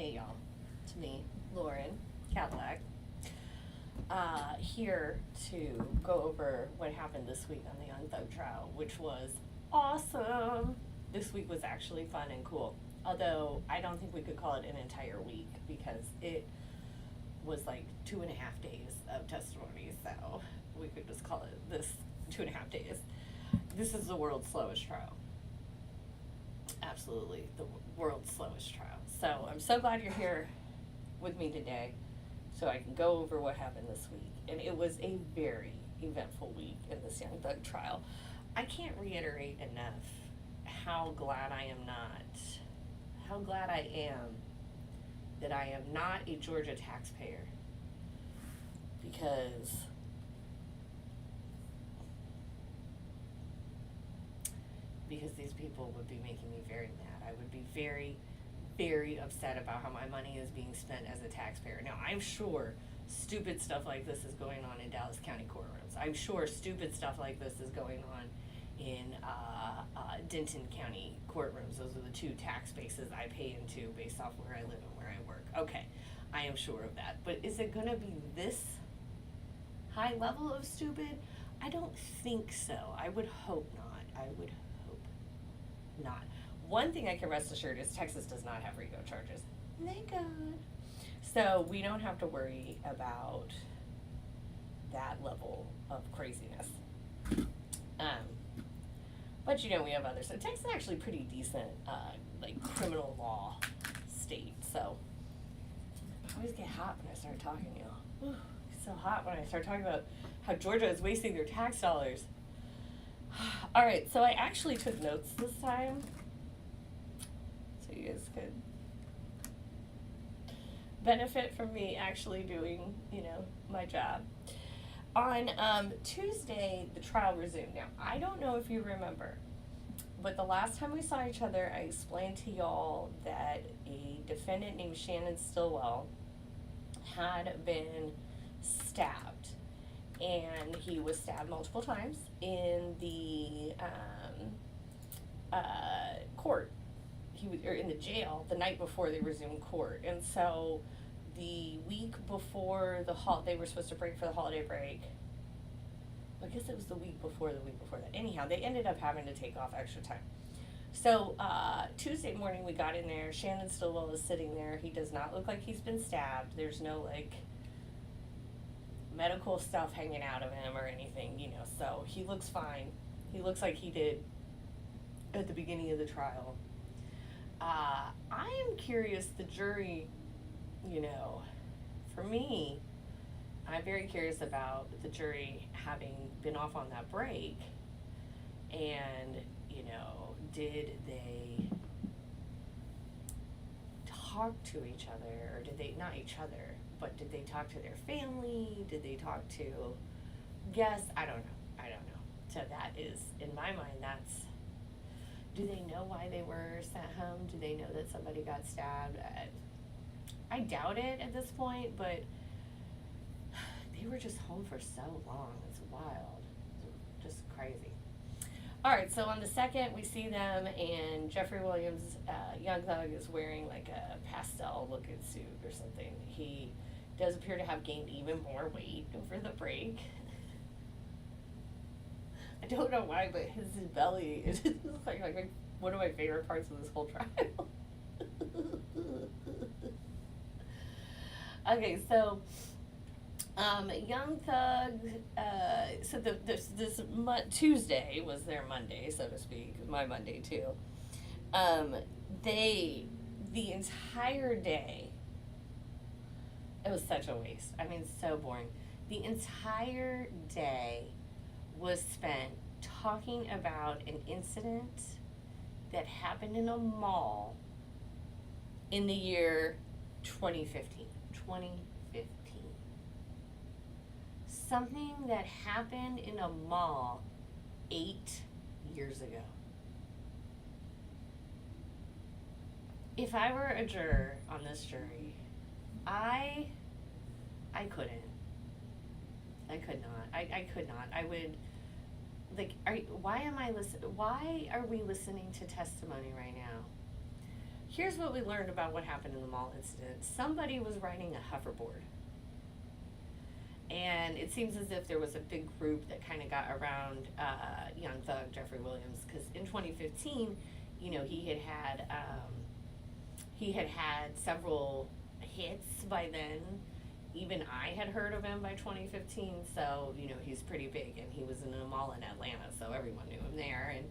Hey y'all, it's me, Lauren Cadillac, here to go over what happened this week on the Young Thug trial, which was awesome. This week was actually fun and cool, although I don't think we could call it an entire week because it was like 2.5 days of testimony, so we could just call it this 2.5 days. This is the world's slowest trial. Absolutely the world's slowest trial. So I'm so glad you're here with me today so I can go over what happened this week. And it was a very eventful week in this Young Thug trial. I can't reiterate enough how glad I am that I am not a Georgia taxpayer, because these people would be making me very mad. I would be very, very upset about how my money is being spent as a taxpayer. Now, I'm sure stupid stuff like this is going on in Dallas County courtrooms. I'm sure stupid stuff like this is going on in Denton County courtrooms. Those are the two tax bases I pay into based off where I live and where I work. Okay, I am sure of that. But is it going to be this high level of stupid? I don't think so. I would hope not. Not. One thing I can rest assured is Texas does not have RICO charges. Thank God. So we don't have to worry about that level of craziness. But you know, we have others. So Texas is actually pretty decent, like criminal law state. So I always get hot when I start talking, y'all. It's so hot when I start talking about how Georgia is wasting their tax dollars. All right, so I actually took notes this time, so you guys could benefit from me actually doing, my job. On Tuesday, the trial resumed. Now, I don't know if you remember, but the last time we saw each other, I explained to y'all that a defendant named Shannon Stillwell had been stabbed. And he was stabbed multiple times in the court. He was in the jail the night before they resumed court. And so the week before they were supposed to break for the holiday break. I guess it was the week before that. Anyhow, they ended up having to take off extra time. So Tuesday morning we got in there. Shannon Stillwell is sitting there. He does not look like he's been stabbed. There's no medical stuff hanging out of him or anything, so he looks fine. He looks like he did at the beginning of the trial. I am curious, the jury, for me, I'm very curious about the jury having been off on that break, and, did they talk to each other, or did they, not each other, but did they talk to their family? Did they talk to guests? I don't know. So that is, in my mind, do they know why they were sent home? Do they know that somebody got stabbed? I doubt it at this point, but they were just home for so long. It's wild. It's just crazy. All right, so on the second, we see them, and Jeffrey Williams, Young Thug, is wearing like a pastel-looking suit or something. He does appear to have gained even more weight over the break. I don't know why, but his belly is like one of my favorite parts of this whole trial. Okay, so Young Thug, so this Tuesday was their Monday, so to speak, my Monday too. The entire day, it was such a waste. I mean, so boring. The entire day was spent talking about an incident that happened in a mall in the year 2015. Something that happened in a mall 8 years ago. If I were a juror on this jury, I couldn't. I could not. I could not. I would, why are we listening to testimony right now Here's what we learned about what happened in the mall incident. Somebody was riding a hoverboard. And it seems as if there was a big group that kind of got around Young Thug, Jeffrey Williams, because in 2015, you know, he had had several hits by then. Even I had heard of him by 2015, so, you know, he's pretty big, and he was in a mall in Atlanta, so everyone knew him there, and,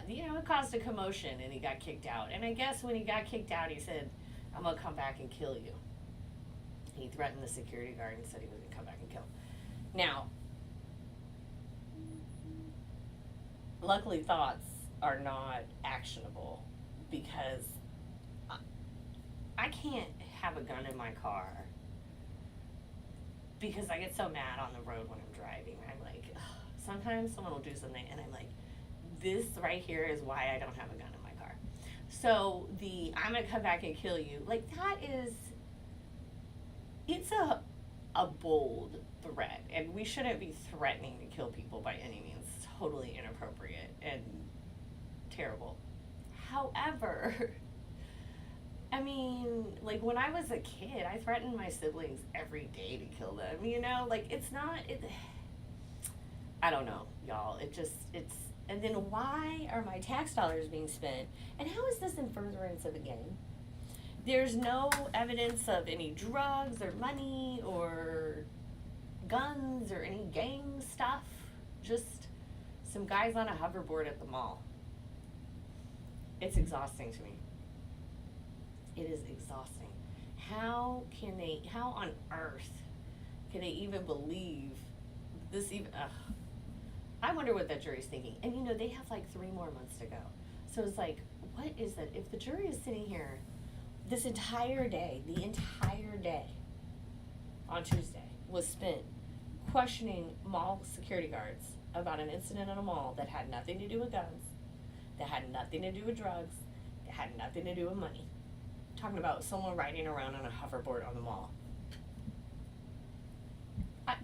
you know, it caused a commotion, and he got kicked out. And I guess when he got kicked out, he said, I'm gonna come back and kill you. He threatened the security guard and said he was gonna come back and kill him. Now, luckily thoughts are not actionable, because I can't have a gun in my car because I get so mad on the road when I'm driving. I'm like, ugh. Sometimes someone will do something and I'm like, this right here is why I don't have a gun in my car. So I'm gonna come back and kill you, like, that is, it's a bold threat, and we shouldn't be threatening to kill people by any means. It's totally inappropriate and terrible. However, I mean, like, when I was a kid, I threatened my siblings every day to kill them, you know? Like, I don't know, y'all. And then why are my tax dollars being spent? And how is this in furtherance of a gang? There's no evidence of any drugs or money or guns or any gang stuff. Just some guys on a hoverboard at the mall. It's exhausting to me. It is exhausting. How on earth can they even believe this even, I wonder what that jury's thinking. And you know, they have like 3 more months to go. So it's like, what is that? If the jury is sitting here this entire day, the entire day on Tuesday was spent questioning mall security guards about an incident in a mall that had nothing to do with guns, that had nothing to do with drugs, that had nothing to do with money. Talking about someone riding around on a hoverboard on the mall.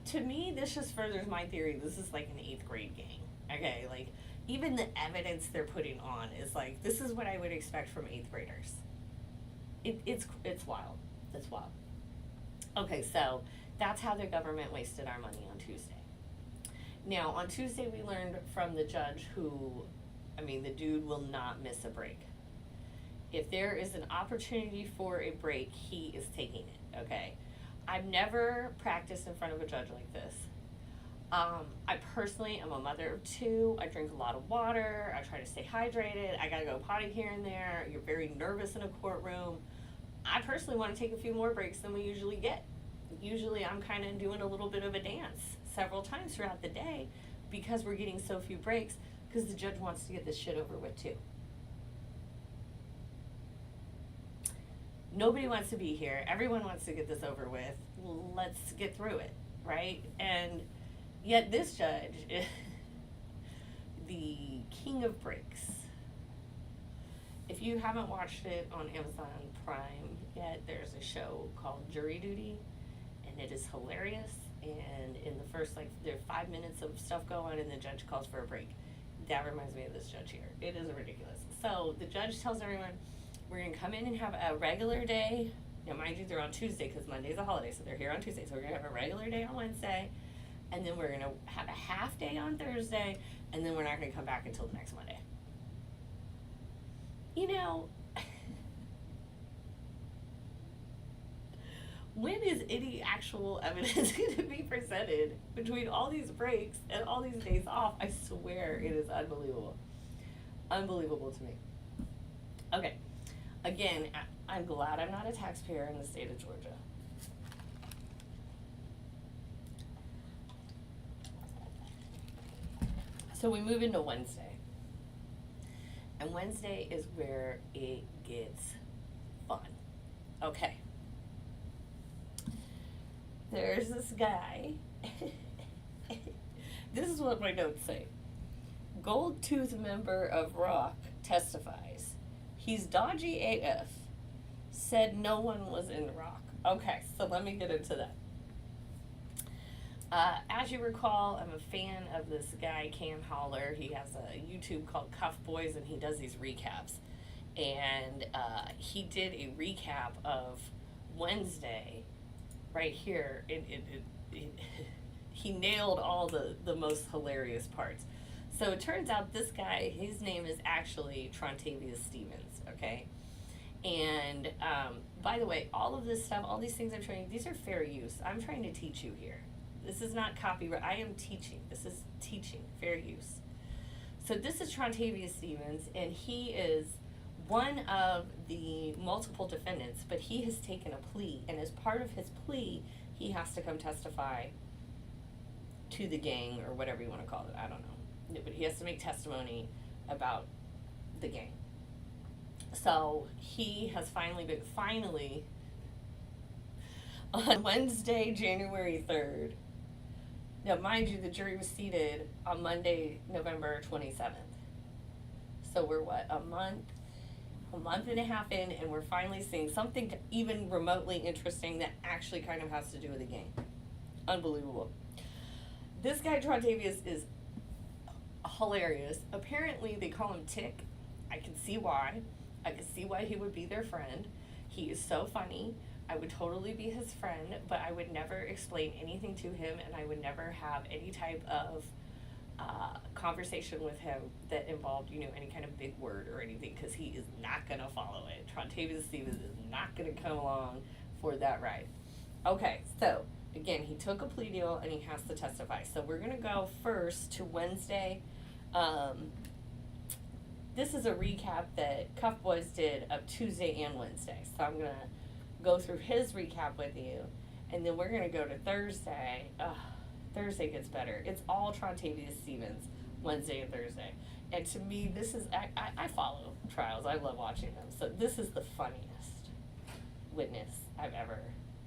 To me, this just furthers my theory. This is like an 8th grade gang. Okay, like, even the evidence they're putting on is like, this is what I would expect from 8th graders. It's wild. It's wild. Okay, so that's how the government wasted our money on Tuesday. Now, on Tuesday, we learned from the judge the dude will not miss a break. If there is an opportunity for a break, he is taking it, okay? I've never practiced in front of a judge like this. I personally am a mother of 2. I drink a lot of water. I try to stay hydrated. I gotta go potty here and there. You're very nervous in a courtroom. I personally want to take a few more breaks than we usually get. Usually I'm kind of doing a little bit of a dance several times throughout the day because we're getting so few breaks, because the judge wants to get this shit over with too. Nobody wants to be here. Everyone wants to get this over with. Let's get through it, right? And yet this judge, the king of breaks. If you haven't watched it on Amazon Prime yet, there's a show called Jury Duty, and it is hilarious. And in the first, there are 5 minutes of stuff going, and the judge calls for a break. That reminds me of this judge here. It is ridiculous. So the judge tells everyone, we're going to come in and have a regular day. Now, mind you, they're on Tuesday because Monday's a holiday, so they're here on Tuesday. So we're going to have a regular day on Wednesday, and then we're going to have a half day on Thursday, and then we're not going to come back until the next Monday. You know, when is any actual evidence going to be presented between all these breaks and all these days off? I swear it is unbelievable. Unbelievable to me. Okay. Again, I'm glad I'm not a taxpayer in the state of Georgia. So we move into Wednesday. And Wednesday is where it gets fun. Okay. There's this guy. This is what my notes say. Gold Tooth member of Rock testifies. He's dodgy AF. Said no one was in Rock. Okay, so let me get into that. As you recall, I'm a fan of this guy, Cam Holler. He has a YouTube called Cuff Boys, and he does these recaps. and he did a recap of Wednesday right here. He nailed all the most hilarious parts. So it turns out this guy, his name is actually Trontavious Stevens, okay? And by the way, all of this stuff, all these things I'm showing you, these are fair use. I'm trying to teach you here. This is not copyright. I am teaching. This is teaching, fair use. So this is Trontavious Stevens, and he is one of the multiple defendants, but he has taken a plea, and as part of his plea, he has to come testify to the gang, or whatever you want to call it. I don't know. But he has to make testimony about the gang. So he has finally, on Wednesday, January 3rd. Now, mind you, the jury was seated on Monday, November 27th. So we're what, a month and a half in, and we're finally seeing something even remotely interesting that actually kind of has to do with the game. Unbelievable. This guy, Trontavious, is hilarious. Apparently, they call him Tick. I can see why. I can see why he would be their friend. He is so funny. I would totally be his friend, but I would never explain anything to him, and I would never have any type of conversation with him that involved, any kind of big word or anything, because he is not going to follow it. Trontavious Stevens is not going to come along for that ride. Okay, so again, he took a plea deal and he has to testify. So we're going to go first to Wednesday. This is a recap that Cuff Boys did of Tuesday and Wednesday. So I'm going to go through his recap with you, and then we're going to go to Thursday. Thursday gets better. It's all Trontavious Stevens, Wednesday and Thursday. And to me, this is, I follow trials. I love watching them. So this is the funniest witness I've ever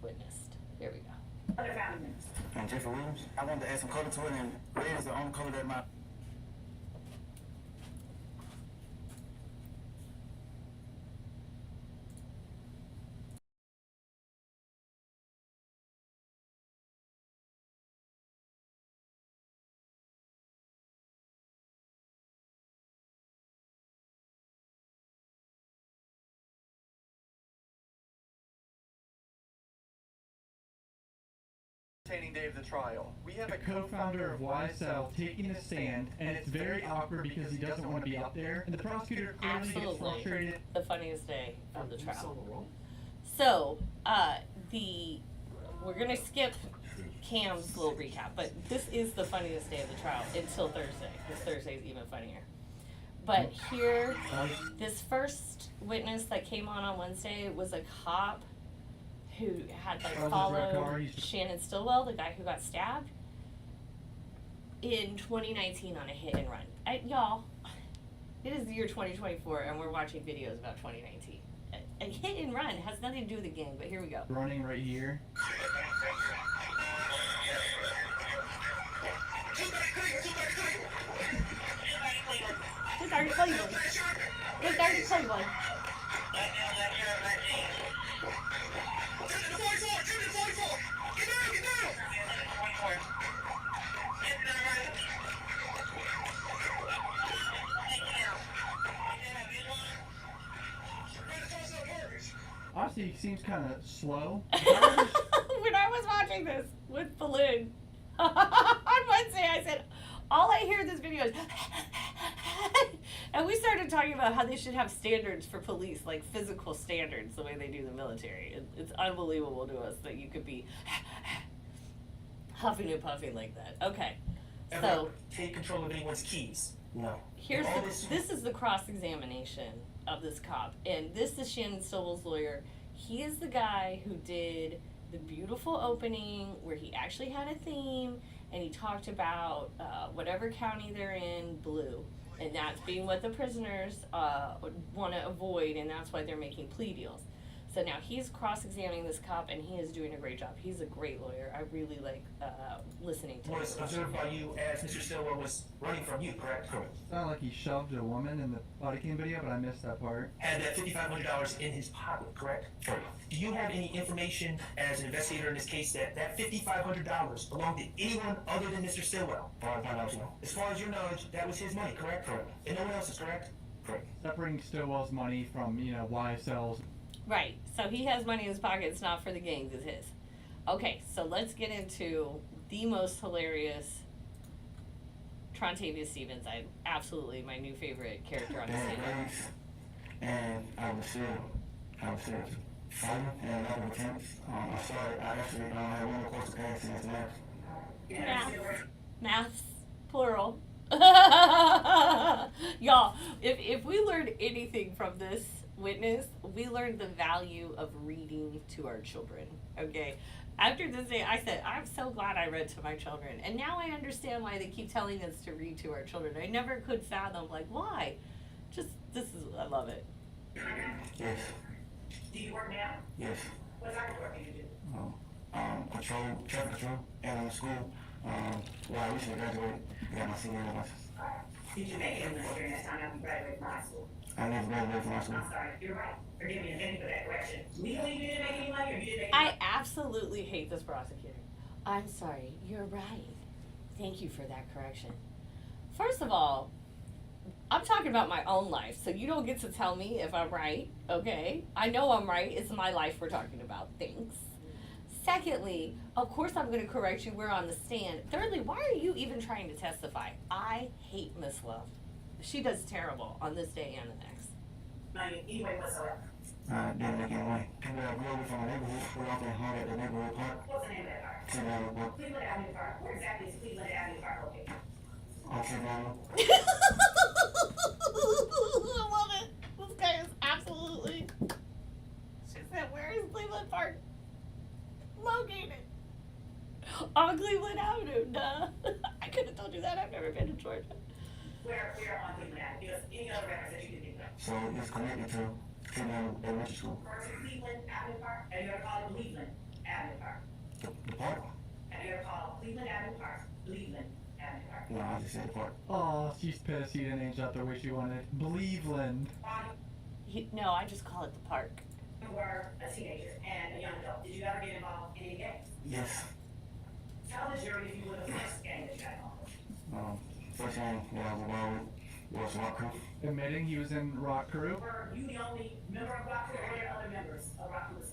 witnessed. Here we go. And Jeffrey Williams, I wanted to add some color to it, and red is the only color that my day of the trial. We have a co-founder of YSL taking a stand, and it's very awkward because he doesn't want to be up there, and the prosecutor clearly gets frustrated. The funniest day of the trial. So, we're gonna skip Cam's little recap, but this is the funniest day of the trial until Thursday. This Thursday is even funnier. But here, this first witness that came on Wednesday was a cop who had followed Shannon Stillwell, the guy who got stabbed, in 2019 on a hit and run. Y'all, it is the year 2024, and we're watching videos about 2019. A hit and run has nothing to do with the gang, but here we go. Running right here. Good Dr. Cleveland. Good Dr. Cleveland. Honestly, he seems kind of slow. When I was watching this with Balloon on Wednesday, I said, all I hear in this video is and we started talking about how they should have standards for police, like physical standards, the way they do the military. It's unbelievable to us that you could be huffing and puffing like that. Okay, so take control of anyone's keys. No. This is the cross-examination of this cop, and this is Shannon Stillwell's lawyer. He is the guy who did the beautiful opening where he actually had a theme, and he talked about whatever county they're in, blue, and that's being what the prisoners want to avoid, and that's why they're making plea deals. So now he's cross-examining this cop, and he is doing a great job. He's a great lawyer. I really like listening to him. Was observed by you as Mr. Stillwell was running from you, correct? Correct. Sounded like he shoved a woman in the body cam video, but I missed that part. Had that $5,500 in his pocket, correct? Correct. Do you have any information as an investigator in this case that that $5,500 belonged to anyone other than Mr. Stillwell? As far as your knowledge, that was his money, correct? Correct. And no one else is correct? Correct. Separating Stillwell's money from, YSL's. Right. So he has money in his pocket. It's not for the gangs. It's his. Okay. So let's get into the most hilarious Trontavious Stevens. Absolutely my new favorite character on the scene. And I was still fighting and other attempts. I actually had one course of pass in math. Maths, plural. Y'all, if we learned anything from this witness, we learned the value of reading to our children. Okay. After this day, I said, I'm so glad I read to my children. And now I understand why they keep telling us to read to our children. I never could fathom, like, why? I love it. Yes. Do you work now? Yes. What type of work do you do? Traffic control, and in school. Well, I recently graduated. Got my senior license. Did you make it during that time after you graduated from high school? I never graduated from high school. I'm sorry, you're right. Forgive me and thank you for that correction. Legally, you didn't make any money or you didn't make any I money? absolutely hate this prosecutor. I'm sorry, you're right. Thank you for that correction. First of all, I'm talking about my own life, so you don't get to tell me if I'm right, okay? I know I'm right. It's my life we're talking about. Thanks. Secondly, of course I'm going to correct you. We're on the stand. Thirdly, why are you even trying to testify? I hate Miss Love. She does terrible on this day and the next. Any way whatsoever. Didn't make any money. People that grew up from the neighborhood, we often hung at the neighborhood park. What's the name of that park? Cleveland Avenue Park. Where exactly is Cleveland Avenue Park located? On Trevor. I love it. This guy is absolutely. She said, "Where is Cleveland Park located?" On Cleveland Avenue. Duh. I could have told you that. I've never been to Georgia. Where on Cleveland Avenue? Give us any other records that you can think of. So it's connected to Cleveland Elementary School. First Cleveland Avenue Park. Have you ever called it Cleveland Avenue Park? The park? Have you ever called Cleveland Avenue Park Cleveland Avenue Park? No, I just said the park. Oh, she's pissed he didn't age up the way she wanted. Believeland. No, I just call it the park. You were a teenager and a young adult. Did you ever get involved in any gangs? Yes. Tell the jury if you were the first gang that you got involved with. First thing that I was involved with was rock crew. Admitting he was in Rock Crew. Were you the only member of Rock Crew or were there other members of Rock Crew?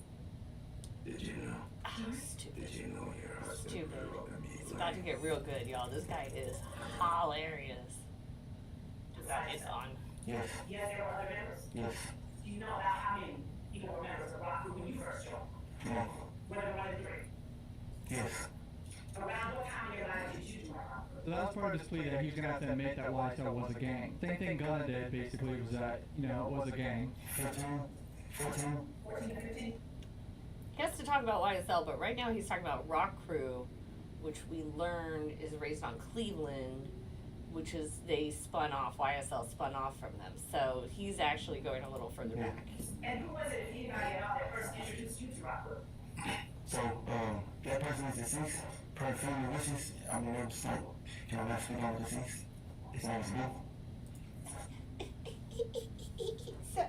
Did you know? Oh, stupid. Did you know your husband Stupid. wrote me? It's about to get real good, y'all. This guy is hilarious. It's on. Yes. Yes, there were other members. Yes. Do you know about how many people were members of Rock Crew when you first joined? No. Were there more than three? Yes. Around what time of your life did you join Rock Crew? So that was part of his plea that he was going to have to admit that YSL was a gang. Same thing Gunna did, basically, was that, it was a gang. 15. 14. 14 to 15? He has to talk about YSL, but right now he's talking about Rock Crew, which we learn is raised on Cleveland, which is they spun off, YSL spun off from them. So he's actually going a little further back. And who was it, if anybody at all, that first introduced you to Rock Crew? So, that person is deceased. Per family wishes, I mean, it was like, can I not speak on the deceased? His name is Bill. So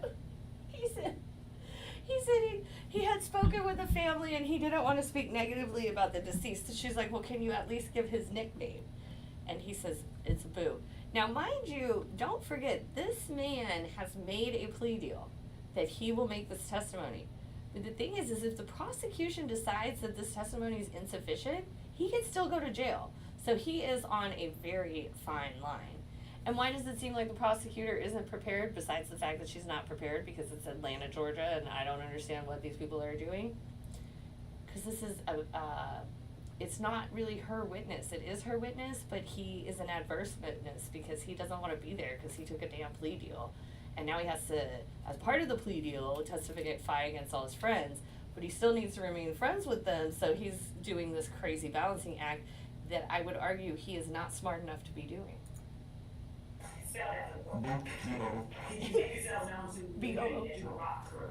he said he had spoken with the family and he didn't want to speak negatively about the deceased. So she's like, well, can you at least give his nickname? And he says, it's Boo. Now, mind you, don't forget, this man has made a plea deal that he will make this testimony. But the thing is if the prosecution decides that this testimony is insufficient, he can still go to jail. So he is on a very fine line. And why does it seem like the prosecutor isn't prepared, besides the fact that she's not prepared because it's Atlanta, Georgia, and I don't understand what these people are doing? Because this is it's not really her witness. It is her witness, but he is an adverse witness because he doesn't want to be there because he took a damn plea deal. And now he has to, as part of the plea deal, testify against all his friends, but he still needs to remain friends with them, so he's doing this crazy balancing act that I would argue he is not smart enough to be doing. Spell that for me. B-O. Did you make yourself known to B-O. that you were Rock Crew?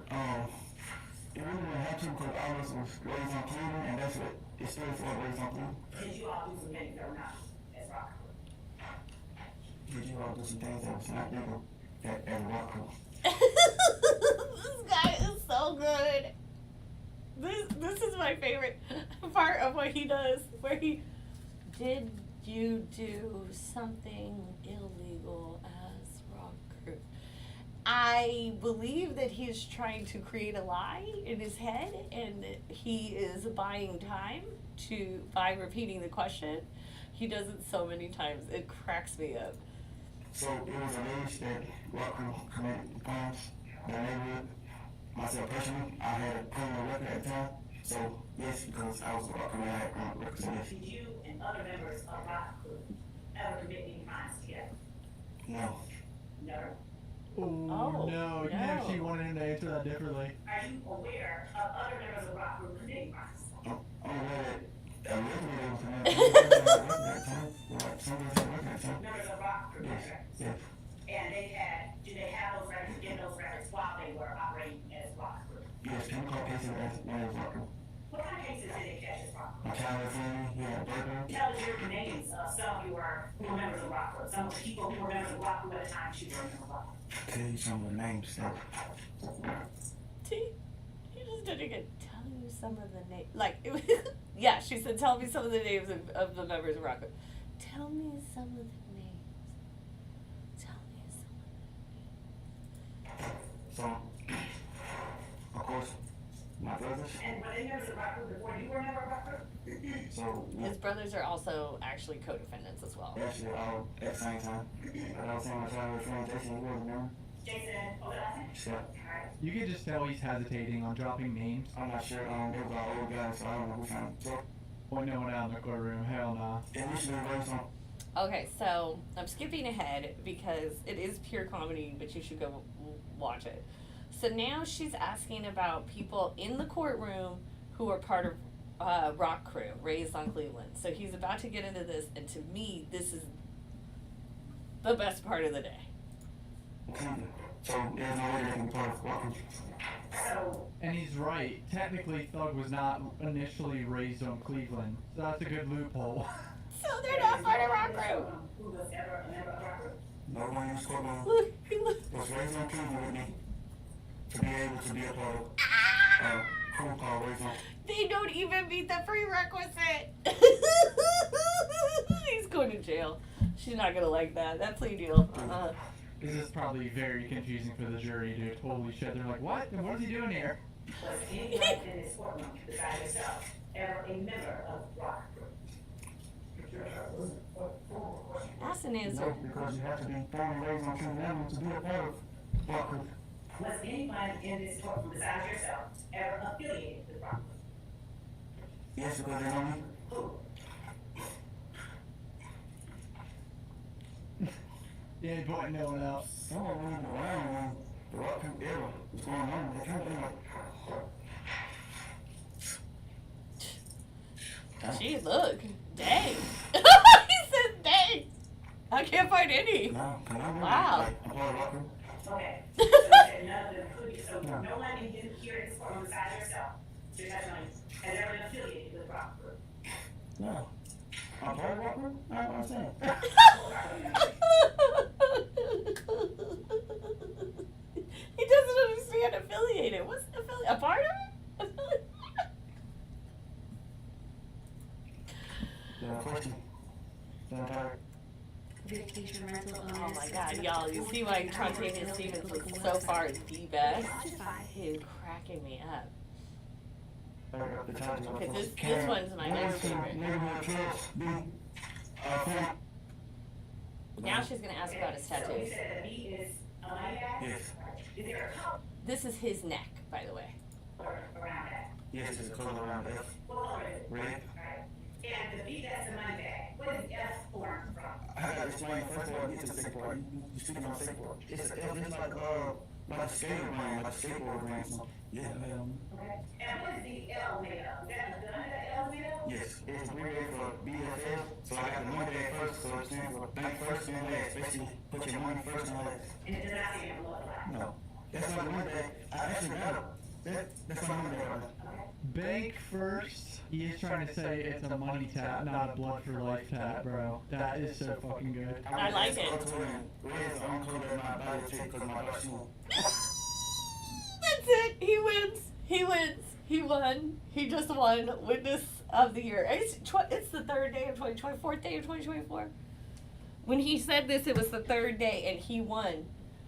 It really didn't have to because I was raised on Cleveland, and that's what it stood for, raised on Cleveland. Did you all do some things that were not as Rock Crew? Did you all do some things that was not legal at Rock Crew? This guy is so good. This is my favorite part of what he does, where did you do something illegal as Rock Crew? I believe that he's trying to create a lie in his head, and he is buying time by repeating the question. He does it so many times, it cracks me up. So it was alleged that rock crew committed crimes in the neighborhood. Myself personally, I had a criminal record at the time. So yes, because I was a rock crew, I had a criminal record. So yes. Did you and other members of Rock Crew ever commit any crimes together? No. Never. Oh, Oh, no. You no. actually wanted him to answer that differently. Are you aware of other members of Rock Crew committing crimes? I'm aware that allegedly they were committing record at the time. Like, somebody had a record at the time. Members of Rock Crew, Yes. correct? Yes. And did they have those records, get those records while they were operating as Rock Crew? Yes, people call cases as when it was rock crew. What kind of cases did they catch as Rock Crew? My childhood friend, he had a burger. Tell us your names of some who were members of Rock Crew, some of the people who were members of Rock Crew at the time you were members of Rock Crew. Tell you some of the names that See, he just did it again. Tell you some of the names. Like, it was, yeah, she said, tell me some of the names of the members of Rock Crew. Tell me some of the names. Tell me some of the names. So, of course, my brothers. And were they members of Rock Crew before you were a member of Rock Crew? So, His brothers are also actually co-defendants as well. actually, all at the same time. But I was saying my childhood friend Jason, he wasn't there. Jason, what was that name? Sure. Alright. You could just tell he's hesitating on dropping names. I'm not sure. They was all old guys, so I don't know who found them. Point no one out in the courtroom. Hell nah. Initially, there was some. Okay, so I'm skipping ahead because it is pure comedy, but you should go watch it. So now she's asking about people in the courtroom who are part of Rock Crew, raised on Cleveland. So he's about to get into this, and to me, this is the best part of the day. So, there's no way they can be part of walking. So, And he's right. Technically, Thug was not initially raised on Cleveland. So that's a good loophole. So they're not part of Rock Crew. who was ever a member of Rock Crew? No one in this courtroom Look, look. was raised on Cleveland with me to be able to be a part of crew called Raised on. They don't even meet the prerequisite. He's going to jail. She's not gonna like that. That plea deal. This is probably very confusing for the jury, dude. Holy shit. They're like, what? And what is he doing here? Was anyone in this courtroom besides yourself ever a member of Rock Crew? That's an answer. No, because you have to be born and raised on Cleveland to be a part of Rock Crew. Was anyone in this courtroom besides yourself ever affiliated with Rock Crew? Yes, because they know me. Who? Yeah, he pointing no one out. Some of them weren't around when the Rock Crew era was going on. They kind of been like, Gee, look. Dang. He said dang. I can't find any. no, can I really, Wow. like, I'm part of Rock Crew? Okay. So you said none of them could be. So No. no one in here in this courtroom besides yourself, so you're testimony, has ever been affiliated with Rock Crew? No. I'm part of Rock Crew? I don't understand. He doesn't understand affiliated. What's affiliate? A part of it? Yeah, question. Vacation rental owners. Oh my god, y'all, you see why Trontavia Stevens was so far the best? He's cracking me up. Okay, this one's my next favorite. Now she's gonna ask about his So you tattoos. said that he is a money guy? Yes. Is there a color This is his neck, by the way. around that? Yes, there's a color around F. What color is it? Red. Alright. And the B, that's the money bag. What is F formed from? I gotta explain first of all, get to the second part. You speaking on the second part. It's a F, it's like a skater brand, like a skateboard brand. So, yeah, Okay. And what is the L made of? Is that the gun that L made of? yes, it's abbreviated for BFF. So I got the money bag first, so it stands for bank first and last. Basically, put your money first and last. And it does not say in blood line. No, that's not the money bag. I actually got it. That's my money bag right now. Bank first. He is trying to say it's a money tap, not a blood for life tap, bro. That is so fucking good. I like it. Red's the only color that my body takes because my dark skin. That's it. He wins. He wins. He won. He just won Witness of the Year. It's the third day of 2024, 4th day of 2024. When he said this, it was the third day, and he won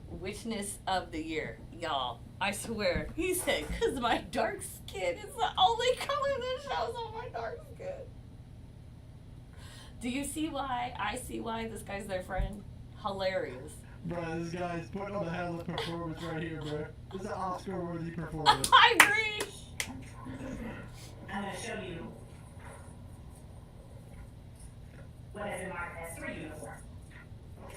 Witness of the year, y'all. I swear, he said, "Cause my dark skin is the only color that shows on my dark skin." Do you see why? I see why this guy's their friend. Hilarious. Bro, this guy's putting on the hell of a performance right here, bro. This is an Oscar-worthy performance. I agree. I'm gonna show you what has been marked as 3 uniform.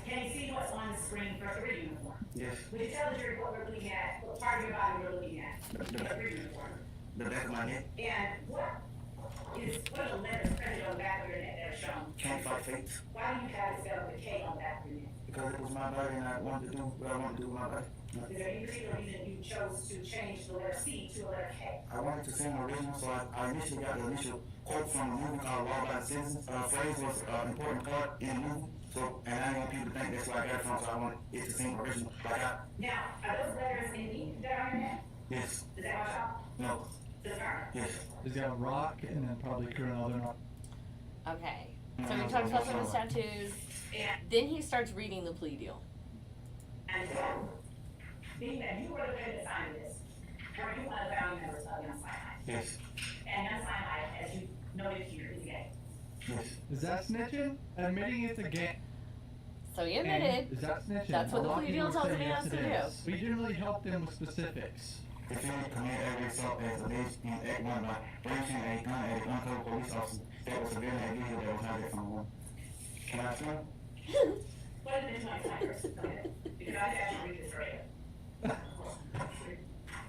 Can you see what's on the screen for 3 uniform? Yes. Would you tell the jury what we're looking at, what part of your body we're looking at? The 3 uniform. The back of my neck. And what are the letters printed on the back of your neck that are shown? Can't fight fate. Why do you have it spelled with a K on the back of your neck? Because it was my body and I wanted to do what I wanted to do with my body. Is there any particular reason you chose to change the letter C to a letter K? I wanted to sing original, so I initially got the initial quote from a movie called Law Abiding Citizens. Phrase was an important part in the movie. So, and I didn't want people to think that's where I got it from, so I wanted it to sing original. Now, are those letters in ink that are on your neck? Yes. Is that what y'all? No. Does it hurt? Yes. He's got rock and then probably criminal. Okay. So he talks about some of his tattoos. And, Then he starts reading the plea deal. and so, being that you were the one that signed this, were you one of the founding members of Young Cyanide? Yes. And Young Cyanide, as you noted here, is gay. Yes. Is that snitching? Admitting it's a game. So he admitted. Is that snitching? That's what A the lot of plea deal people tells say him he yes, has it to do. is. We generally help them with specifics. Defendant committed aggravated assault as alleged in Act 1 by branching a gun at an uncovered police officer that was severely a vehicle that was not there from the woman. Can I explain? What did the 29 first? Go ahead. Because I have to read this right.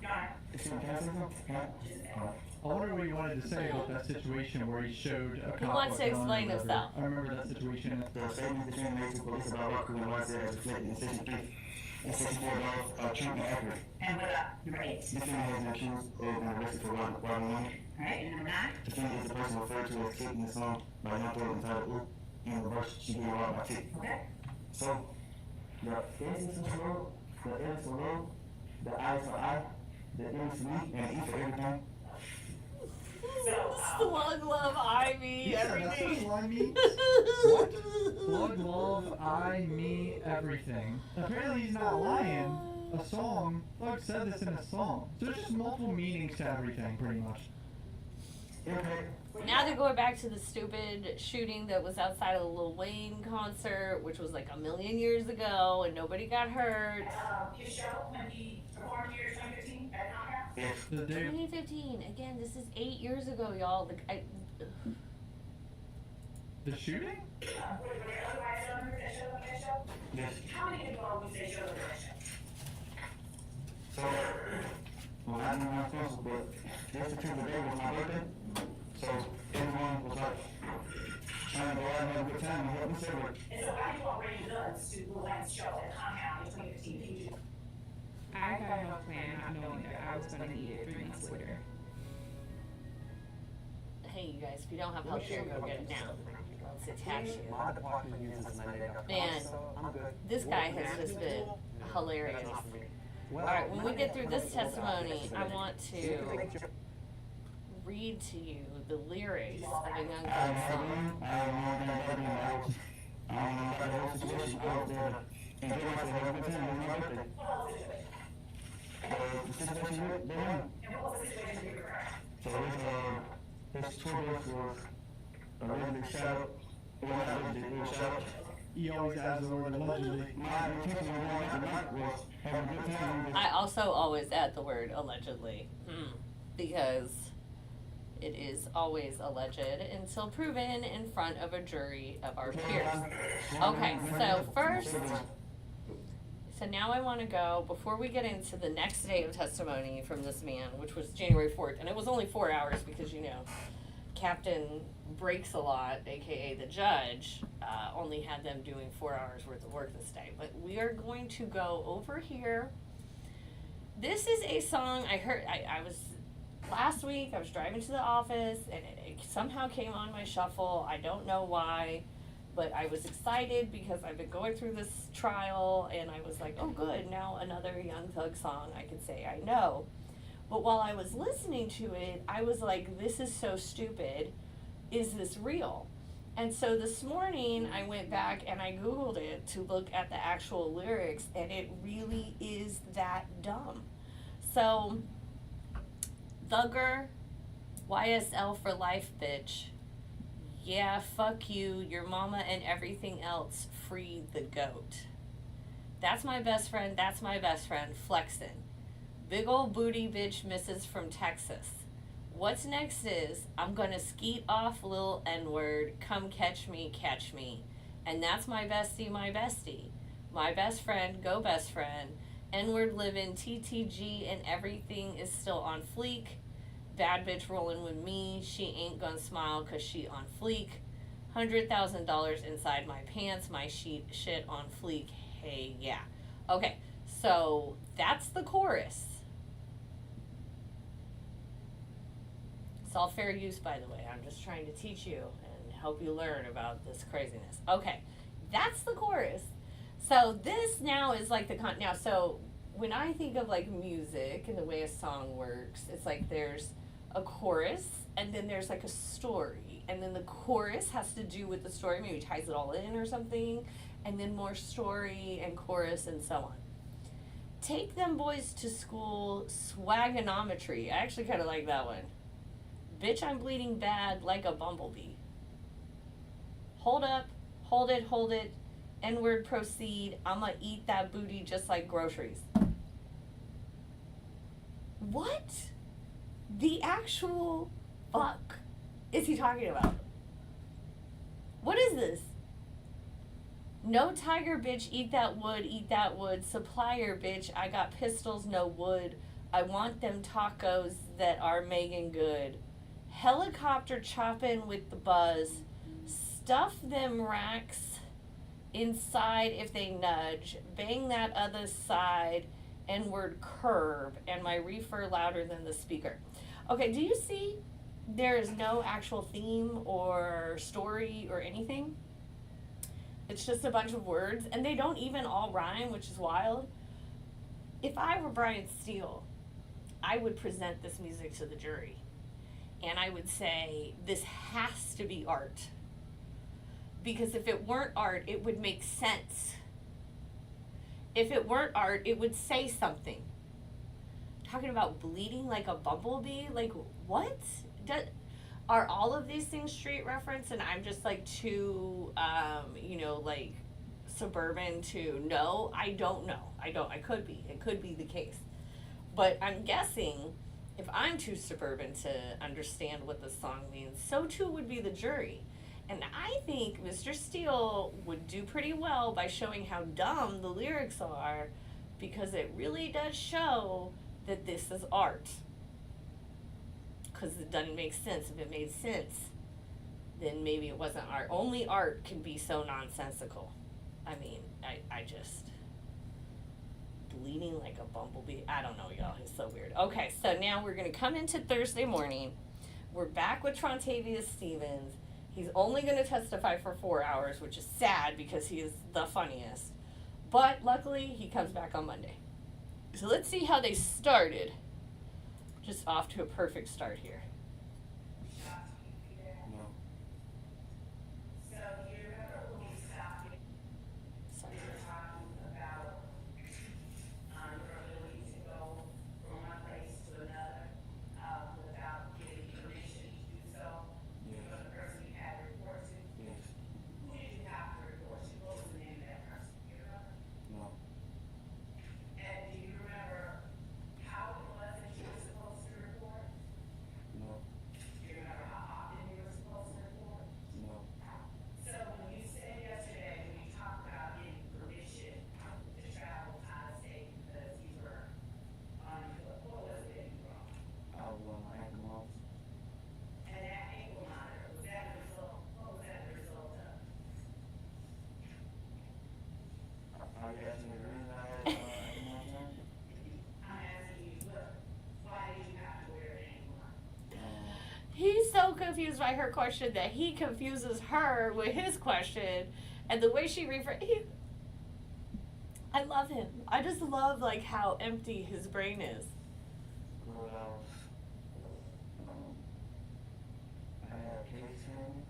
Your Honor, Excuse me, can I say something? Can I? just a minute. All right. I wonder what he wanted to say about that situation where he showed a cop. He wants to a gun or explain whatever. himself. I remember that situation. The statement the defendant made to police about Rock Creek and White said as reflected in section 3 and section 4 are true and accurate. And what about number 8? Defendant has been accused of and arrested for robbing money. Alright, and number 9? Defendant is the person referred to as Kate in the song by Young Thug entitled Ooh. In the verse, she being robbed by Kate. Okay. So, the S is for road, the L is for road, the I is for I, the M is for me, and the E for everything. Slug love Ivy, Yeah, that's what everything. slime means. What? Slug, love, I, me, everything. Apparently he's not lying. A song. Slug said this in a song. So there's just multiple meanings to everything, pretty much. Impact. Now they're going back to the stupid shooting that was outside of the Lil Wayne concert, which was like 1,000,000 years ago, and nobody got hurt. His show when he performed here in 2015 at Comcast? Yes. The day 2015. Again, this is 8 years ago, y'all. Like, the shooting? Were there other white show members that showed up at that show? Yes. How many people would you say showed up at that show? So, well, I didn't know my pencil, but this particular day was my birthday. So, everyone was like, trying to go out and have a good time and help me celebrate. And so why did you all bring guns to Lil Wayne's show at Compound in 2015 if you I got no plan, not knowing that I was gonna need it 3 months later. hey, you guys, if you don't have health care, go get it now. Let's attach you. My department uses Monday. Man, I'm good. this guy has just been hilarious. Alright, when we get through this testimony, I want to read to you the lyrics of a Young Thug song. I don't know about the whole situation. I was there to enjoy myself, have a good time. It was my birthday. The situation with them. And what was the situation with your girl? So his tour bus was a really big shout out. It was not really big, it was shout out. He always adds the word allegedly. My intention of going out tonight was having a good time. I also always add the word allegedly, because it is always alleged until proven in front of a jury of our peers. Okay, so first, so now I want to go, before we get into the next day of testimony from this man, which was January 4th, and it was only 4 hours because, you know, Captain Breaks a Lot, aka the judge, only had them doing 4 hours worth of work this day. But we are going to go over here. This is a song I heard, I was, last week I was driving to the office and it somehow came on my shuffle. I don't know why, but I was excited because I've been going through this trial and I was like, oh good, now another Young Thug song I can say I know. But while I was listening to it, I was like, this is so stupid. Is this real? And so this morning I went back and I Googled it to look at the actual lyrics, and it really is that dumb. So, Thugger, YSL for life, bitch. Yeah, fuck you, your mama, and everything else. Free the goat. That's my best friend, flexin'. Big ol' booty bitch misses from Texas. What's next is, I'm gonna skeet off lil N-word, come catch me. And that's my bestie. My best friend, go best friend. N-word living, TTG, and everything is still on fleek. Bad bitch rolling with me, she ain't gonna smile cause she on fleek. $100,000 inside my pants, my shit on fleek, hey yeah. Okay, so that's the chorus. It's all fair use, by the way. I'm just trying to teach you and help you learn about this craziness. Okay, that's the chorus. So this now is like now, so when I think of like music and the way a song works, it's like there's a chorus and then there's like a story. And then the chorus has to do with the story, maybe ties it all in or something. And then more story and chorus and so on. Take them boys to school, swagonometry. I actually kind of like that one. Bitch, I'm bleeding bad like a bumblebee. Hold up, hold it. N-word proceed. I'ma eat that booty just like groceries. What the actual fuck is he talking about? What is this? No tiger, bitch, eat that wood. Supplier, bitch, I got pistols, no wood. I want them tacos that are Megan good. Helicopter chopping with the buzz. Stuff them racks inside if they nudge. Bang that other side. N-word curb. And my reefer louder than the speaker. Okay, do you see there is no actual theme or story or anything? It's just a bunch of words, and they don't even all rhyme, which is wild. If I were Brian Steele, I would present this music to the jury. And I would say, this has to be art. Because if it weren't art, it would make sense. If it weren't art, it would say something. Talking about bleeding like a bumblebee? Like, what? Are all of these things street reference and I'm just like too, like suburban to know? I don't know. I could be. It could be the case. But I'm guessing if I'm too suburban to understand what the song means, so too would be the jury. And I think Mr. Steele would do pretty well by showing how dumb the lyrics are, because it really does show that this is art. Because it doesn't make sense. If it made sense, then maybe it wasn't art. Only art can be so nonsensical. I mean, I just... bleeding like a bumblebee. I don't know, y'all. It's so weird. Okay, so now we're going to come into Thursday morning. We're back with Trontavious Stevens. He's only going to testify for 4 hours, which is sad because he is the funniest. But luckily, he comes back on Monday. So let's see how they started. Just off to a perfect start here. No. Sorry. No. No. No. I was on my ankle mouth. Are you asking me the reason I had ankle mouth on? He's so confused by her question that he confuses her with his question, and the way she I love him. I just love like how empty his brain is. What else? I had a case in.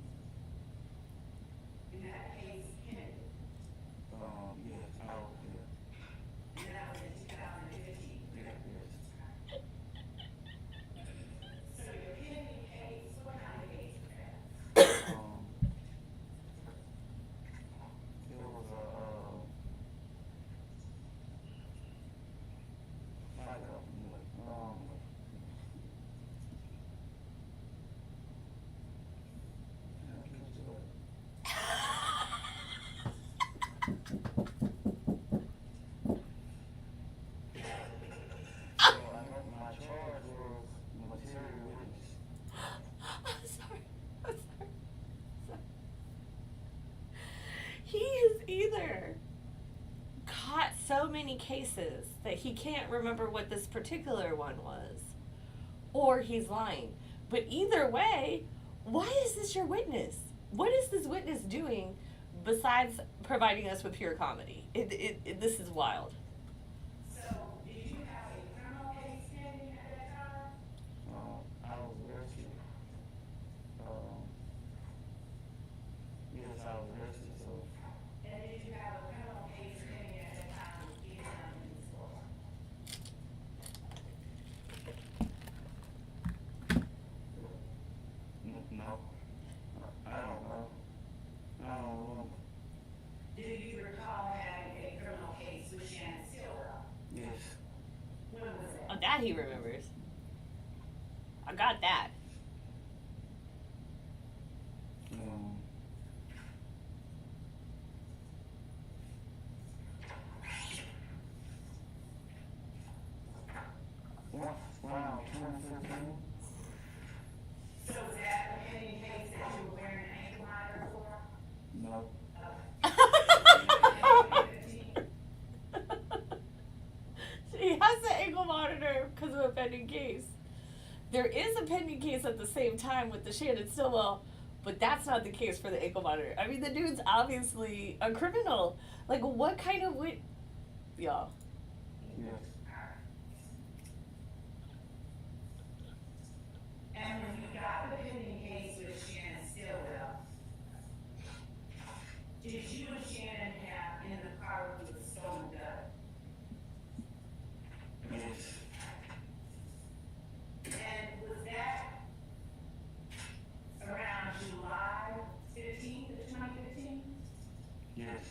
My charge was material witness. I'm sorry. I'm sorry. Sorry. He is either caught so many cases that he can't remember what this particular one was, or he's lying. But either way, why is this your witness? What is this witness doing besides providing us with pure comedy? This is wild. So, did you have a criminal case pending at that time? I was arrested. Yes, I was arrested, so. And did you have a criminal case pending at that time with either one of these folks? No. I don't know. I don't know. Do you recall having a criminal case with Shannon Stillwell? Yes. When was that? Oh, that he remembers. I got that. Wow, 2015? So was that the pending case that you were wearing an ankle monitor for? No. He has the ankle monitor because of a pending case. There is a pending case at the same time with the Shannon Stillwell, but that's not the case for the ankle monitor. I mean, the dude's obviously a criminal. Like, what kind of y'all? Yes. And when you got the pending case with Shannon Stillwell, did you and Shannon have in the car with you a stolen gun? Yes. And was that around July 15th of 2015? Yes.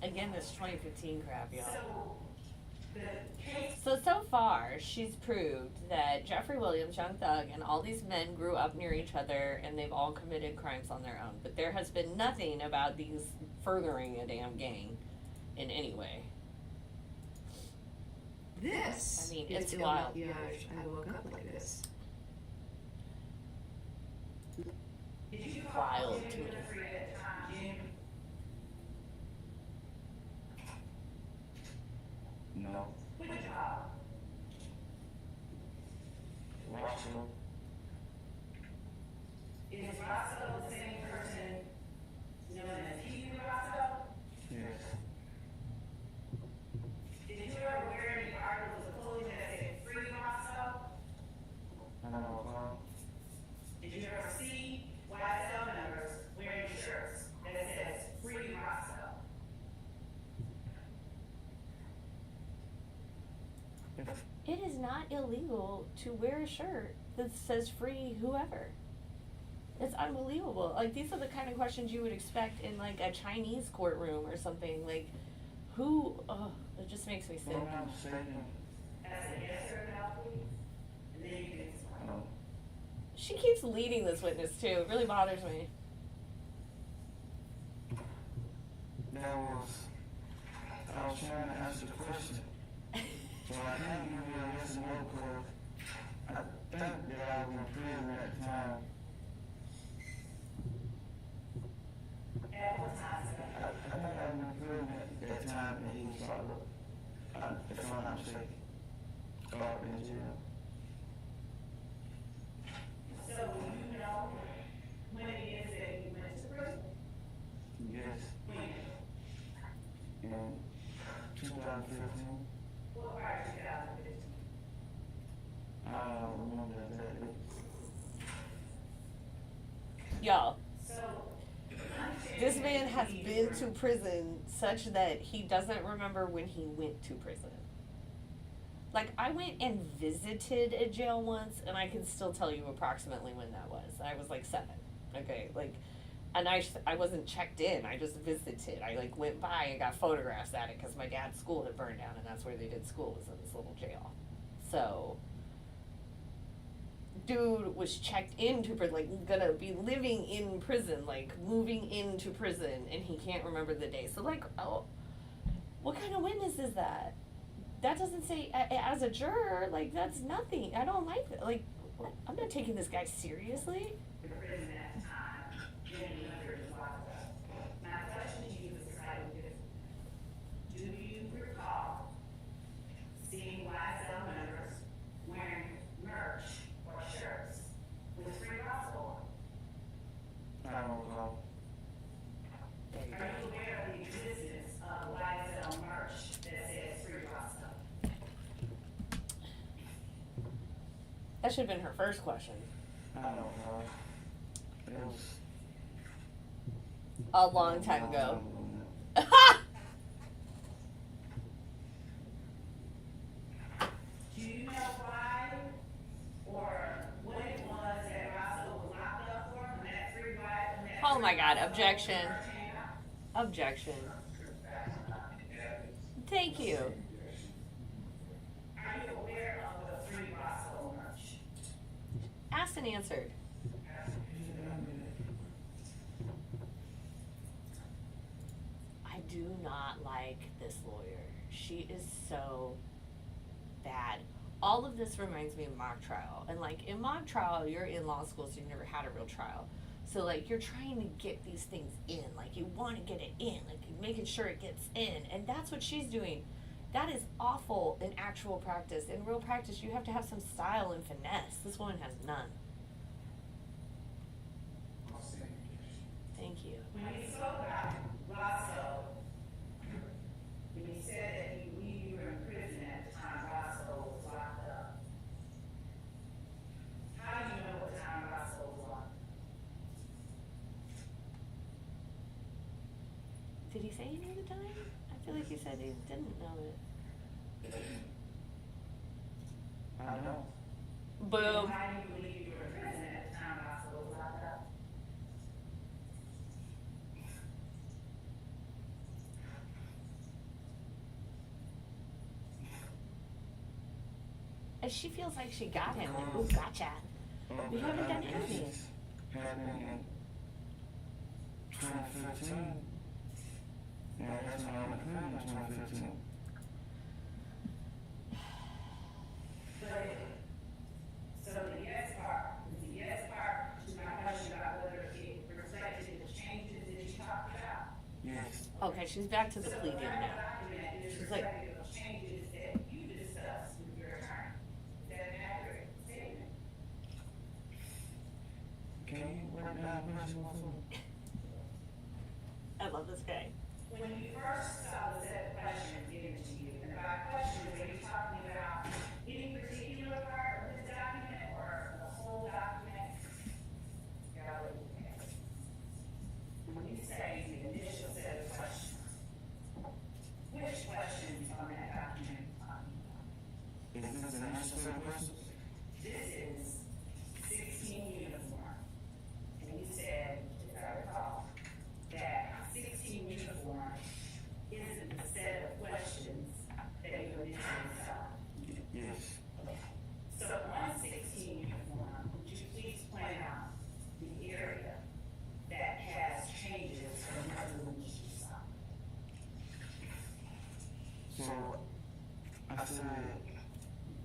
Again, this 2015 crap, y'all. So, the case, So far, she's proved that Jeffrey Williams, Young Thug, and all these men grew up near each other and they've all committed crimes on their own. But there has been nothing about these furthering a damn gang in any way. This I mean, is it's the wild. maquillage. I woke up like this. did you Wild call to Jim me. Winfrey at the time, Jim? No. Good job. Russell. Is Roscoe the same person known as Huey Roscoe? Yes. Did you ever wear any articles of clothing that said Free Roscoe? I don't know. Did you ever see YSL members wearing shirts that says Free Roscoe? It is not illegal to wear a shirt that says free whoever. It's unbelievable. Like, these are the kind of questions you would expect in, like, a Chinese courtroom or something. Like, it just makes me sick. If I'm not mistaken, That's a yes or no, please. And then you can explain. She keeps leading this witness, too. It really bothers me. I was trying to answer the question. So I can't give you a yes or no because I think that I was in prison at the time. At what time, sir? I think I was in prison at that time and he was locked up. If I'm not mistaken. Locked in jail. So do you know when it is that you went to prison? Yes. When? In 2015. What part of 2015? I don't remember exactly. Y'all, So, this man has been to prison such that he doesn't remember when he went to prison. Like, I went and visited a jail once, and I can still tell you approximately when that was. I was like 7, okay? Like, and I wasn't checked in, I just visited. I, like, went by and got photographs at it because my dad's school had burned down, and that's where they did school, was in this little jail. So, dude was checked into prison, like gonna be living in prison, like moving into prison, and he can't remember the day. So like, oh, what kind of witness is that? That doesn't say, as a juror, like that's nothing. I don't like that. Like, I'm not taking this guy seriously. The prison at the time, many others locked up. My question to you is slightly different. Do you recall seeing YSL members wearing merch or shirts with free gospel on? I don't recall. There you Are go. you aware of the existence of YSL merch that says free gospel? That should have been her first question. I don't know. It was A long time ago. Do you know why or what it was that Russell was locked up for when that free ride? When that Oh my free God, Russell objection. came out? Objection. Thank you. Are you aware of the free Russell merch? Asked and answered. I do not like this lawyer. She is so bad. All of this reminds me of mock trial. And like in mock trial, you're in law school, so you've never had a real trial. So like you're trying to get these things in. Like you want to get it in. Like you're making sure it gets in. And that's what she's doing. That is awful in actual practice. In real practice, you have to have some style and finesse. This woman has none. Thank you. When you spoke about Russell, when you said that you were in prison at the time Russell was locked up, how do you know what time Russell was locked up? Did he say he knew the time? I feel like he said he didn't know it. I don't know. Boom. How do you believe you were in prison at the time Russell was locked up? And she feels like she got him. Like, oh, gotcha. We haven't done anything. Happened in 2015. Yeah, that's when I went to prison in 2015. So the yes part to my question about whether it reflected the changes that you talked about. Yes. Okay, she's back to the plea deal now. Document is She's like, reflective of changes that you discussed with your attorney. Is that an accurate statement? Can you write down the question one for me? I love this guy. When you first saw the set of questions given to you, and by questions, are you talking about any particular part of this document or the whole document? When you say the initial set of questions, which questions on that document are you talking about? Is this an initial set of questions? This is 16 uniform. And you said, if I recall, that 16 uniform isn't the set of questions that you initially saw. Yes. So on 16 uniform, would you please point out the area that has changes from the other ones you saw? So, I said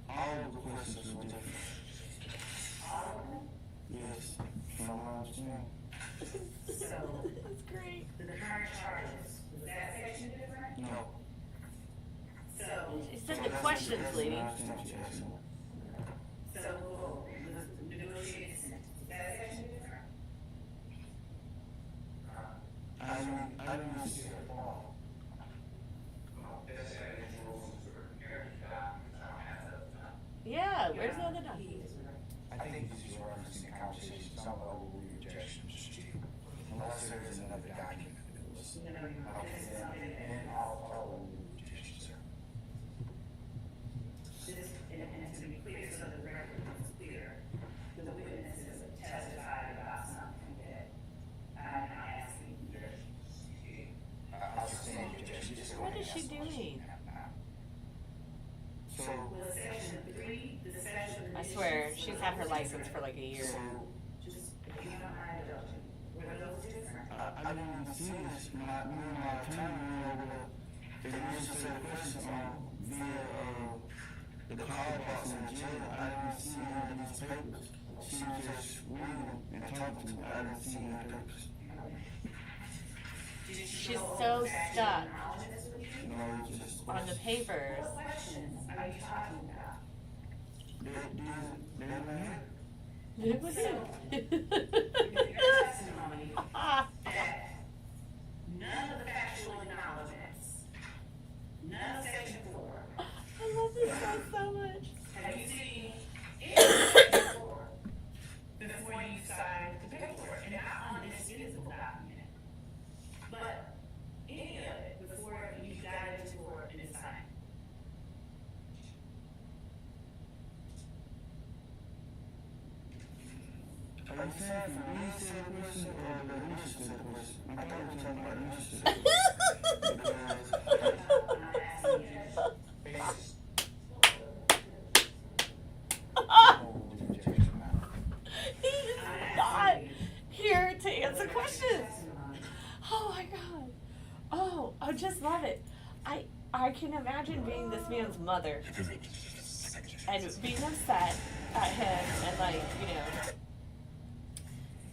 all of the questions were different. All of them? Yes. From what I understand. So That's great. the current charges, was that section different? No. So, She said the questions, lady. I understand what you're asking. so the negotiated sentence, was that section different? I didn't see it all. Yeah, where's the other document? He is right. I think this is referencing the conversation, some overruling objection, Mr. Chief. Unless there is another document that was. No, no, no, this is something that. And I'll overrule the objection, sir. This, and to be clear, so the record is clear, the witnesses have testified about something that I'm not asking. I'll sustain the objection, just go What ahead is and she ask the question doing? now. So, Was section 3, the section. I swear, she's had her license for like a year. So, Just, if you don't mind indulging, were those different? I didn't even see this when me and my attorney went over the administrative questions via the call box in the jail. I didn't see any of these papers. She was just reading and talking to me. I didn't see any papers. She's so stuck No, it's just on the papers. What questions are you talking about? They're right here. It was him. Your testimony that none of the factual acknowledgements, none of section 4, I love this guy so much. have you seen any of section 4 before you signed the paperwork? And not on this physical document, but any of it before you got into court and signed. Are you saying for me to say the question or the Alicia to say the question? I thought you were talking about Alicia to say the question. I'm asking you. Basis. Oh. Objection now. He is not here to answer questions. Oh my god. Oh, I just love it. I can imagine being this man's mother and being upset at him and like, you know,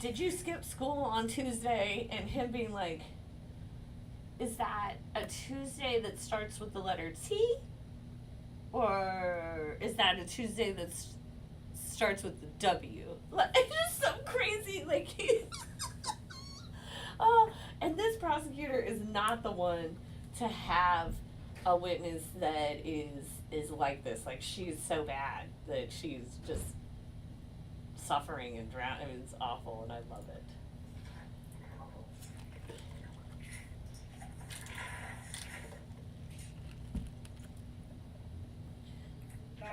did you skip school on Tuesday? And him being like, is that a Tuesday that starts with the letter T? Or is that a Tuesday that starts with the W? Like, it's just so crazy. Like, oh, and this prosecutor is not the one to have a witness that is like this. Like, she's so bad that she's just suffering and drowning. I mean, it's awful, and I love it. By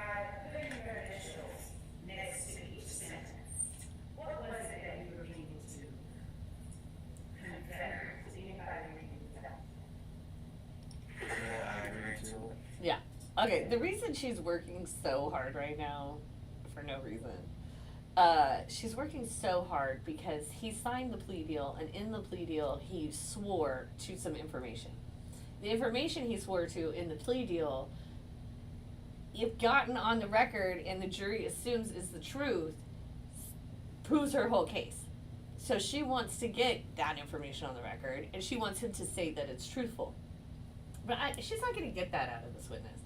putting your initials next to each sentence, what was it that you were being to convey to anybody reading that? Yeah, I agree too. Yeah. Okay, the reason she's working so hard right now, for no reason, she's working so hard because he signed the plea deal, and in the plea deal, he swore to some information. The information he swore to in the plea deal, if gotten on the record and the jury assumes is the truth, proves her whole case. So she wants to get that information on the record, and she wants him to say that it's truthful. But she's not going to get that out of this witness.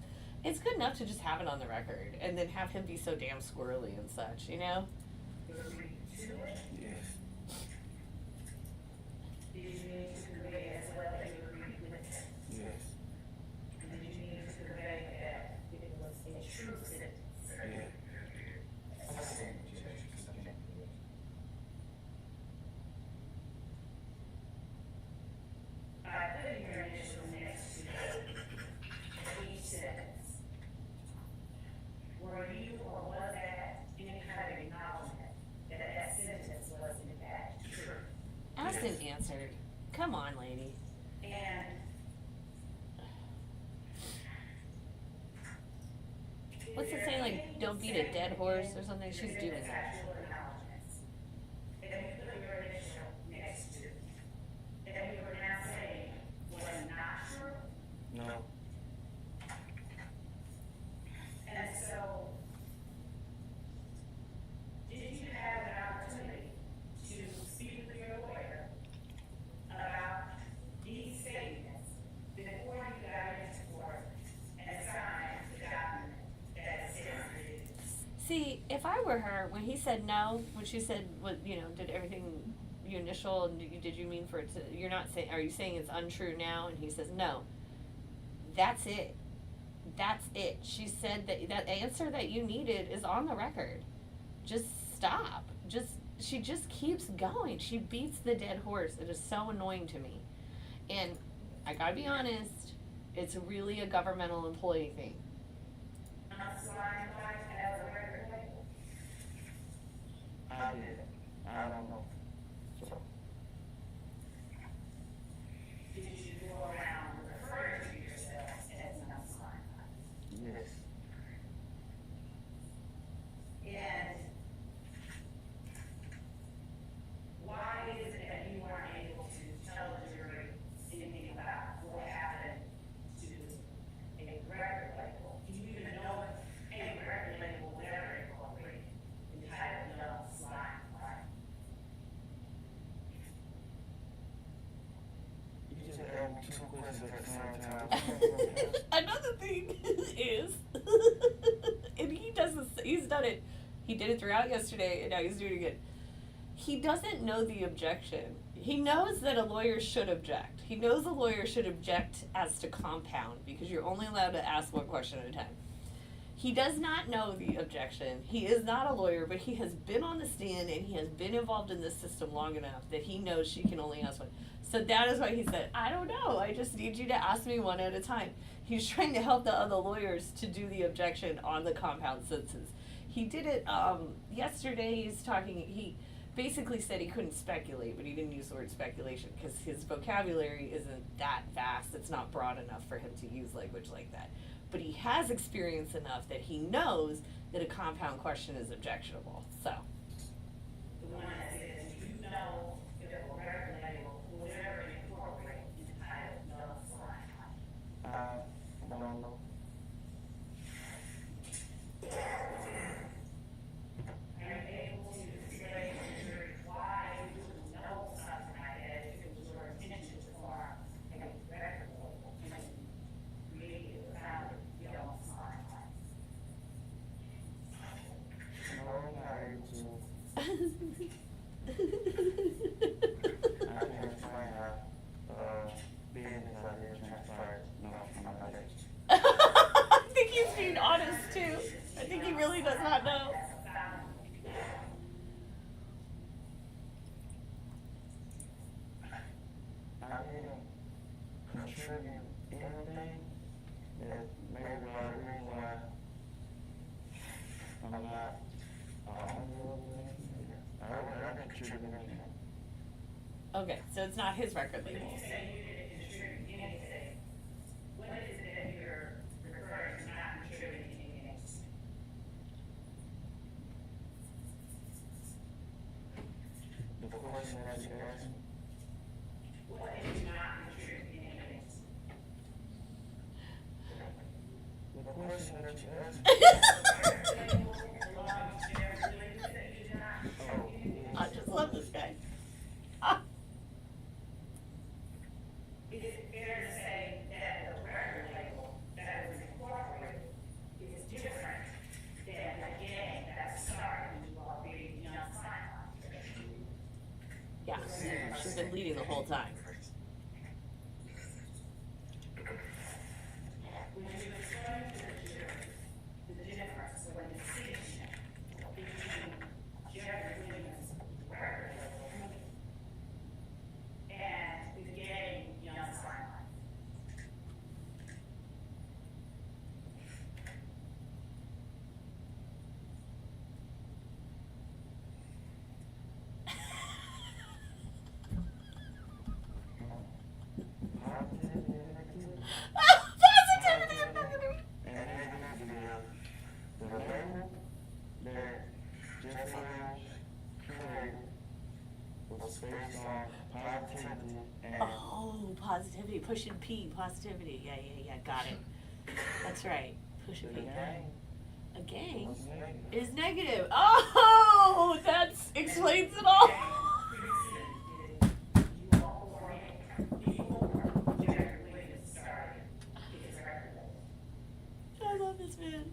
It's good enough to just have it on the record and then have him be so damn squirrely and such, you know? You were reading to it. Yes. Did you need to convey as well that you were reading with it? Yes. And did you need to convey that it was a true sentence? Yeah. I stand objection because I can't do it. By putting your initials next to each sentence, were you or was that any kind of acknowledgement that that sentence was in fact true? Asked and answered. Come on, lady. And What's it say, like, don't beat a dead horse or something? She's doing that. factual acknowledgements that you put your initial next to, that you were now saying was not true? No. And so, did you have an opportunity to speak with your lawyer about these statements before you got into court and signed the document that is here? See, if I were her, when he said no, when she said, what, you know, did everything you initial, and did you mean for it to, you're not saying, are you saying it's untrue now? And he says, no. That's it. That's it. She said that answer that you needed is on the record. Just stop. She just keeps going. She beats the dead horse. It is so annoying to me. And I gotta be honest, it's really a governmental employee thing. I did. I don't know. So, Did you go around referring to yourself as an unsigned? yes. And Two questions at the same time. Another thing is, and he does this, he's done it, he did it throughout yesterday, and now he's doing it again. He doesn't know the objection. He knows that a lawyer should object. He knows a lawyer should object as to compound, because you're only allowed to ask one question at a time. He does not know the objection. He is not a lawyer, but he has been on the stand and he has been involved in this system long enough that he knows she can only ask one. So that is why he said, I don't know, I just need you to ask me one at a time. He's trying to help the other lawyers to do the objection on the compound sentences. He did it yesterday. He basically said he couldn't speculate, but he didn't use the word speculation because his vocabulary isn't that vast. It's not broad enough for him to use language like that. But he has experience enough that he knows that a compound question is objectionable. So. The one that says, you know, if it were regulated or whatever incorporate entitled no fly. Don't know. Are you able to explain to the jury why you wouldn't know something like that if it was your intention to form a record label and create a valid yellow sign? No, I'm not able to. I can't explain how business out here transpired. No, I'm not able to. I think he's being honest too. I think he really does not know. I didn't contribute anything that maybe the reason why I'm not I didn't contribute anything. Okay, so it's not his record label. You say you didn't contribute anything. What is it that you're referring to not contributing anything? The question that you asked me, What is not contributing anything? the question that you asked me, I just love this guy. Is it fair to say that the record label that was incorporated is different than the gang that started when you all being young silent? Yeah, she's been leading the whole time. Would you explain to the jury the difference or the distinction between Jerry Williams' record label and the gang young silent? Positivity and negativity. and the label that Jeff Williams created was based on positivity and Oh, positivity, pushing P, positivity. Yeah, got it. That's right, pushing the P. gang A gang was negative. is negative. Oh, that explains it all. You all were in before Jerry Williams started his record label. I love this man.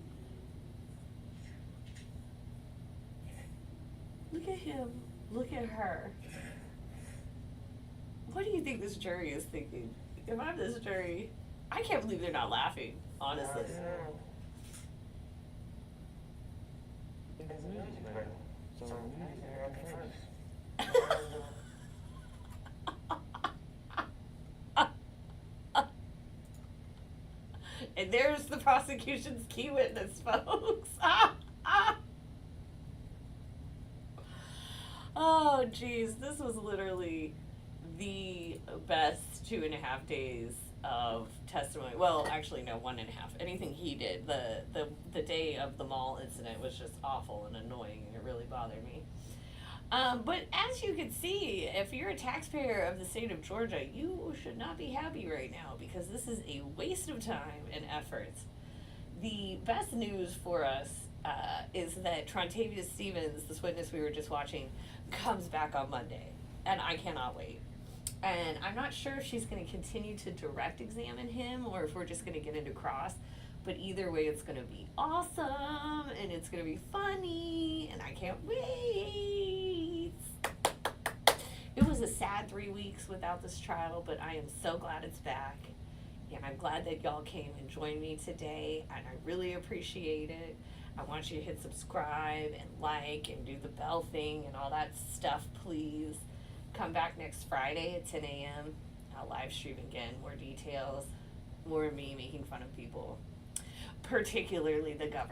Look at him. Look at her. What do you think this jury is thinking? If I'm this jury, I can't believe they're not laughing, honestly. It's music label, so music happened first. And there's the prosecution's key witness, folks. Oh, geez. This was literally the best 2.5 days of testimony. Well, actually, no, 1.5. Anything he did. The day of the mall incident was just awful and annoying, and it really bothered me. But as you can see, if you're a taxpayer of the state of Georgia, you should not be happy right now because this is a waste of time and effort. The best news for us is that Trontavious Stevens, this witness we were just watching, comes back on Monday, and I cannot wait. And I'm not sure if she's going to continue to direct examine him or if we're just going to get into cross. But either way, it's going to be awesome and it's going to be funny and I can't wait. It was a sad 3 weeks without this trial, but I am so glad it's back. And I'm glad that y'all came and joined me today, and I really appreciate it. I want you to hit subscribe and like and do the bell thing and all that stuff, please. Come back next Friday at 10 a.m. I'll live stream again, more details, more of me making fun of people, particularly the government.